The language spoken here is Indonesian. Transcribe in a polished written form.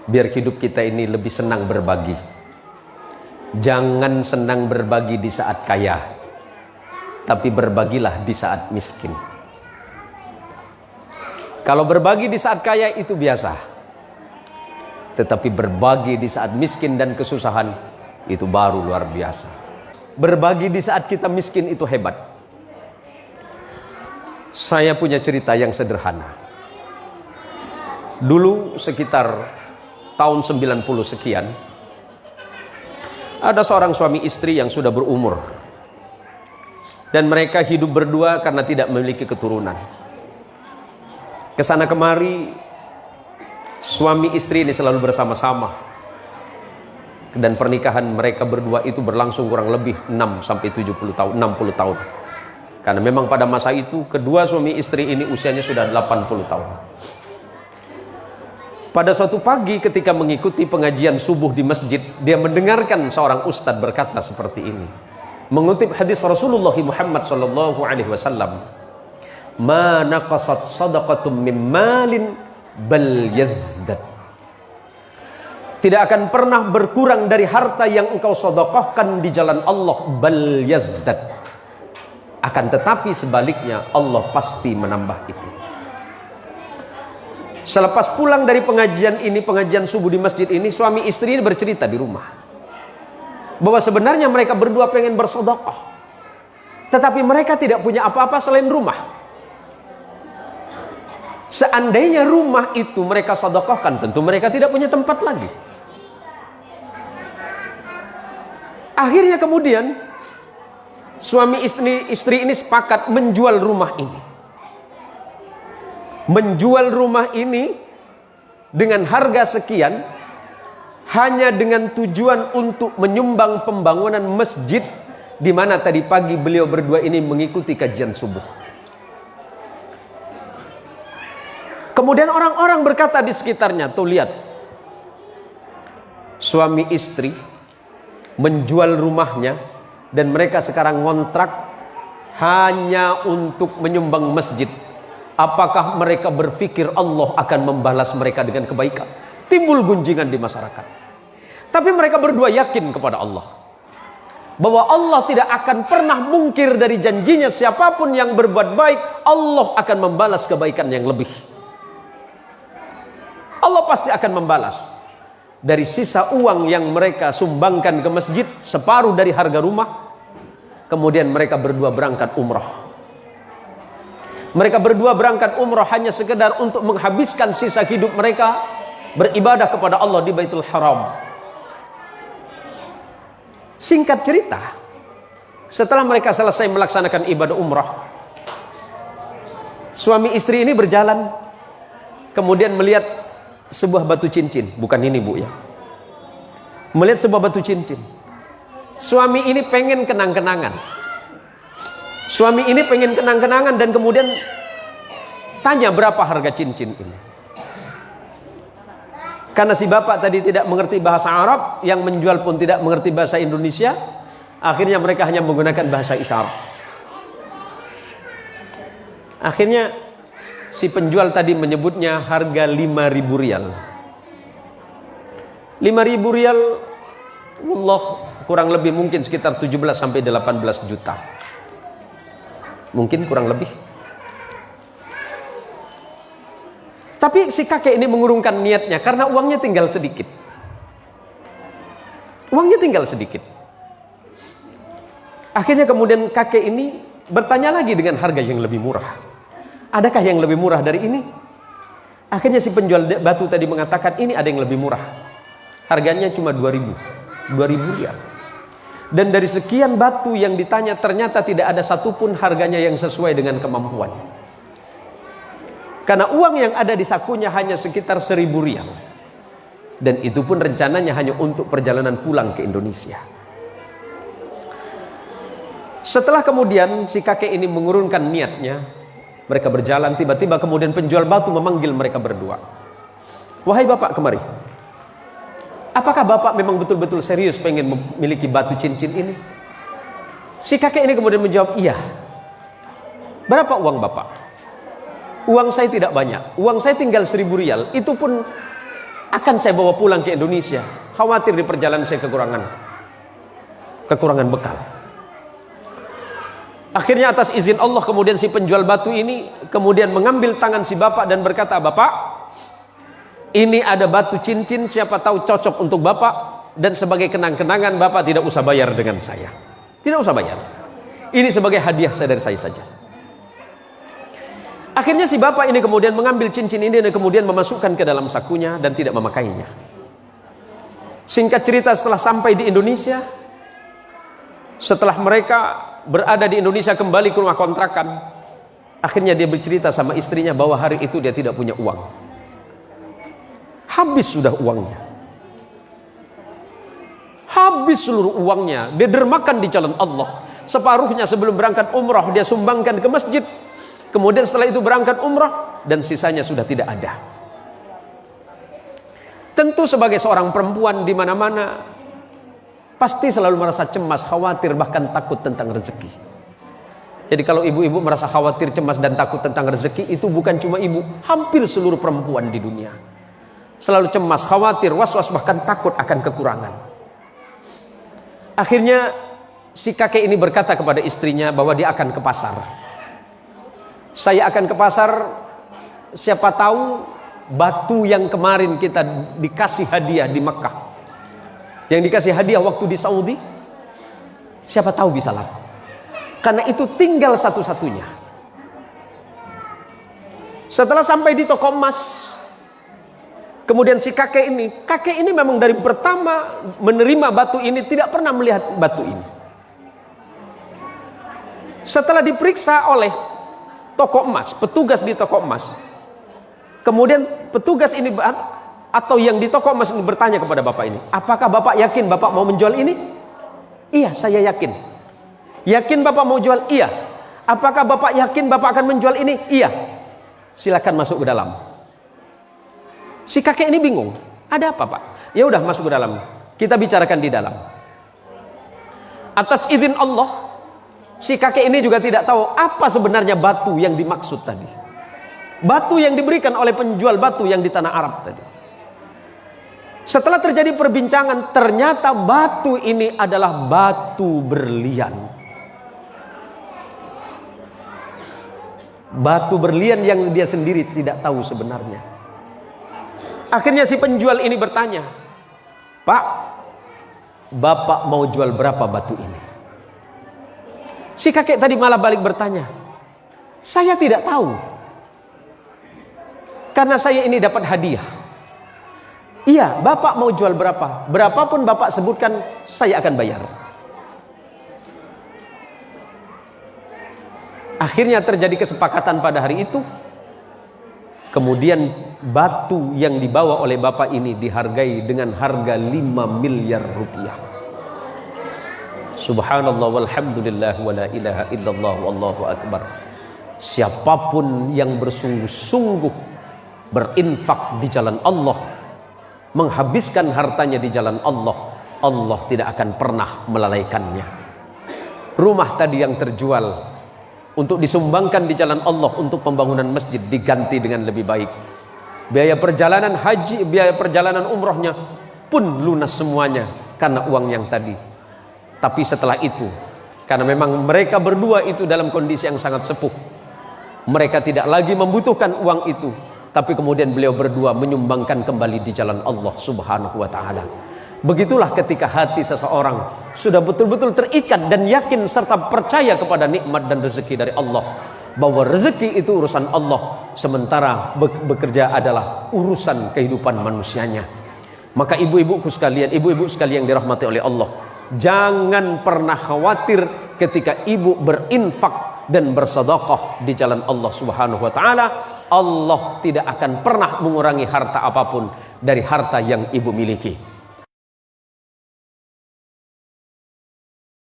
biar hidup kita ini lebih senang berbagi. Jangan senang berbagi di saat kaya, tapi berbagilah di saat miskin. Kalau berbagi di saat kaya itu biasa, tetapi berbagi di saat miskin dan kesusahan itu baru luar biasa. Berbagi di saat kita miskin itu hebat. Saya punya cerita yang sederhana. Dulu sekitar tahun 90 sekian, ada seorang suami istri yang sudah berumur, dan mereka hidup berdua karena tidak memiliki keturunan. Kesana kemari suami istri ini selalu bersama-sama, dan pernikahan mereka berdua itu berlangsung kurang lebih 6-70 tahun, 60 tahun. Karena memang pada masa itu kedua suami istri ini usianya sudah 80 tahun. Pada suatu pagi ketika mengikuti pengajian subuh di masjid, dia mendengarkan seorang ustadz berkata seperti ini, mengutip hadis Rasulullah Muhammad SAW, "Ma naqasat sadaqatum min malin bal yazdad." Tidak akan pernah berkurang dari harta yang engkau sedekahkan di jalan Allah, bal yazdad. Akan tetapi sebaliknya Allah pasti menambah itu. Selepas pulang dari pengajian ini, pengajian subuh di masjid ini, suami istri ini bercerita di rumah bahwa sebenarnya mereka berdua pengen bersedekah, tetapi mereka tidak punya apa-apa selain rumah. Seandainya rumah itu mereka sedekahkan, tentu mereka tidak punya tempat lagi. Akhirnya kemudian suami istri ini sepakat menjual rumah ini. Menjual rumah ini dengan harga sekian, hanya dengan tujuan untuk menyumbang pembangunan masjid di mana tadi pagi beliau berdua ini mengikuti kajian subuh. Kemudian orang-orang berkata di sekitarnya, tuh lihat, suami istri menjual rumahnya dan mereka sekarang ngontrak hanya untuk menyumbang masjid. Apakah mereka berpikir Allah akan membalas mereka dengan kebaikan? Timbul gunjingan di masyarakat. Tapi mereka berdua yakin kepada Allah bahwa Allah tidak akan pernah mungkir dari janjinya. Siapapun yang berbuat baik, Allah akan membalas kebaikan yang lebih. Allah pasti akan membalas. Dari sisa uang yang mereka sumbangkan ke masjid, separuh dari harga rumah, kemudian mereka berdua berangkat umrah. Mereka berdua berangkat umrah hanya sekedar untuk menghabiskan sisa hidup mereka beribadah kepada Allah di Baitul Haram. Singkat cerita, setelah mereka selesai melaksanakan ibadah umrah, suami istri ini berjalan, kemudian melihat sebuah batu cincin. Bukan ini bu ya, melihat sebuah batu cincin. Suami ini pengen kenang-kenangan. Suami ini pengen kenang-kenangan dan kemudian tanya berapa harga cincin ini. Karena si bapak tadi tidak mengerti bahasa Arab, yang menjual pun tidak mengerti bahasa Indonesia, akhirnya mereka hanya menggunakan bahasa isyarat. Akhirnya si penjual tadi menyebutnya harga 5.000 rial. 5.000 rial, Allah, kurang lebih mungkin sekitar 17 sampai 18 juta. Mungkin kurang lebih. Tapi si kakek ini mengurungkan niatnya karena uangnya tinggal sedikit. Uangnya tinggal sedikit. Akhirnya kemudian kakek ini bertanya lagi dengan harga yang lebih murah. Adakah yang lebih murah dari ini? Akhirnya si penjual batu tadi mengatakan ini ada yang lebih murah. Harganya cuma 2.000 rial. Dan dari sekian batu yang ditanya ternyata tidak ada satupun harganya yang sesuai dengan kemampuan. Karena uang yang ada di sakunya hanya sekitar 1.000 rial. Dan itu pun rencananya hanya untuk perjalanan pulang ke Indonesia. Setelah kemudian si kakek ini mengurungkan niatnya, mereka berjalan, tiba-tiba kemudian penjual batu memanggil mereka berdua. Wahai bapak, kemari. Apakah bapak memang betul-betul serius pengen memiliki batu cincin ini? Si kakek ini kemudian menjawab, iya. Berapa uang bapak? Uang saya tidak banyak. Uang saya tinggal 1.000 rial. Itu pun akan saya bawa pulang ke Indonesia. Khawatir di perjalanan saya kekurangan bekal. Akhirnya atas izin Allah kemudian si penjual batu ini kemudian mengambil tangan si bapak dan berkata, "Bapak, ini ada batu cincin, siapa tahu cocok untuk bapak, dan sebagai kenang-kenangan bapak tidak usah bayar dengan saya. Tidak usah bayar. Ini sebagai hadiah saya dari saya saja." Akhirnya si bapak ini kemudian mengambil cincin ini dan kemudian memasukkan ke dalam sakunya dan tidak memakainya. Singkat cerita, setelah sampai di Indonesia, setelah mereka berada di Indonesia kembali ke rumah kontrakan, akhirnya dia bercerita sama istrinya bahwa hari itu dia tidak punya uang. Habis sudah uangnya. Habis seluruh uangnya. Dia dermakan di jalan Allah. Separuhnya sebelum berangkat umrah dia sumbangkan ke masjid. Kemudian setelah itu berangkat umrah dan sisanya sudah tidak ada. Tentu sebagai seorang perempuan di mana-mana pasti selalu merasa cemas, khawatir, bahkan takut tentang rezeki. Jadi kalau ibu-ibu merasa khawatir, cemas dan takut tentang rezeki, itu bukan cuma ibu, hampir seluruh perempuan di dunia. Selalu cemas, khawatir, was-was, bahkan takut akan kekurangan. Akhirnya si kakek ini berkata kepada istrinya bahwa dia akan ke pasar. "Saya akan ke pasar, siapa tahu batu yang kemarin kita dikasih hadiah di Mekah, yang dikasih hadiah waktu di Saudi, siapa tahu bisa laku. Karena itu tinggal satu-satunya." Setelah sampai di toko emas, kemudian si kakek ini memang dari pertama menerima batu ini tidak pernah melihat batu ini. Setelah diperiksa oleh toko emas, petugas di toko emas, kemudian petugas ini atau yang di toko emas ini bertanya kepada bapak ini, "Apakah bapak yakin bapak mau menjual ini?" "Iya, saya yakin." "Yakin bapak mau jual?" "Iya." "Apakah bapak yakin bapak akan menjual ini?" "Iya." "Silakan masuk ke dalam." Si kakek ini bingung, "Ada apa, Pak?" "Ya udah, masuk ke dalam, kita bicarakan di dalam." Atas izin Allah, si kakek ini juga tidak tahu apa sebenarnya batu yang dimaksud tadi. Batu yang diberikan oleh penjual batu yang di tanah Arab tadi. Setelah terjadi perbincangan, ternyata batu ini adalah batu berlian. Batu berlian yang dia sendiri tidak tahu sebenarnya. Akhirnya si penjual ini bertanya, "Pak, bapak mau jual berapa batu ini?" Si kakek tadi malah balik bertanya, "Saya tidak tahu. Karena saya ini dapat hadiah." "Iya, bapak mau jual berapa? Berapapun bapak sebutkan, saya akan bayar." Akhirnya terjadi kesepakatan pada hari itu. Kemudian batu yang dibawa oleh bapak ini dihargai dengan harga 5 miliar rupiah. Subhanallah walhamdulillah wa la ilaha illallah wallahu akbar. Siapapun yang bersungguh-sungguh berinfak di jalan Allah, menghabiskan hartanya di jalan Allah, Allah tidak akan pernah melalaikannya. Rumah tadi yang terjual untuk disumbangkan di jalan Allah untuk pembangunan masjid diganti dengan lebih baik. Biaya perjalanan haji, biaya perjalanan umrohnya pun lunas semuanya karena uang yang tadi. Tapi setelah itu, karena memang mereka berdua itu dalam kondisi yang sangat sepuh, mereka tidak lagi membutuhkan uang itu, tapi kemudian beliau berdua menyumbangkan kembali di jalan Allah Subhanahu wa ta'ala. Begitulah ketika hati seseorang sudah betul-betul terikat dan yakin serta percaya kepada nikmat dan rezeki dari Allah, bahwa rezeki itu urusan Allah, sementara bekerja adalah urusan kehidupan manusianya. Maka ibu-ibuku sekalian, ibu-ibu sekalian yang dirahmati oleh Allah, jangan pernah khawatir ketika ibu berinfak dan bersedekah di jalan Allah Subhanahu wa ta'ala. Allah tidak akan pernah mengurangi harta apapun dari harta yang ibu miliki.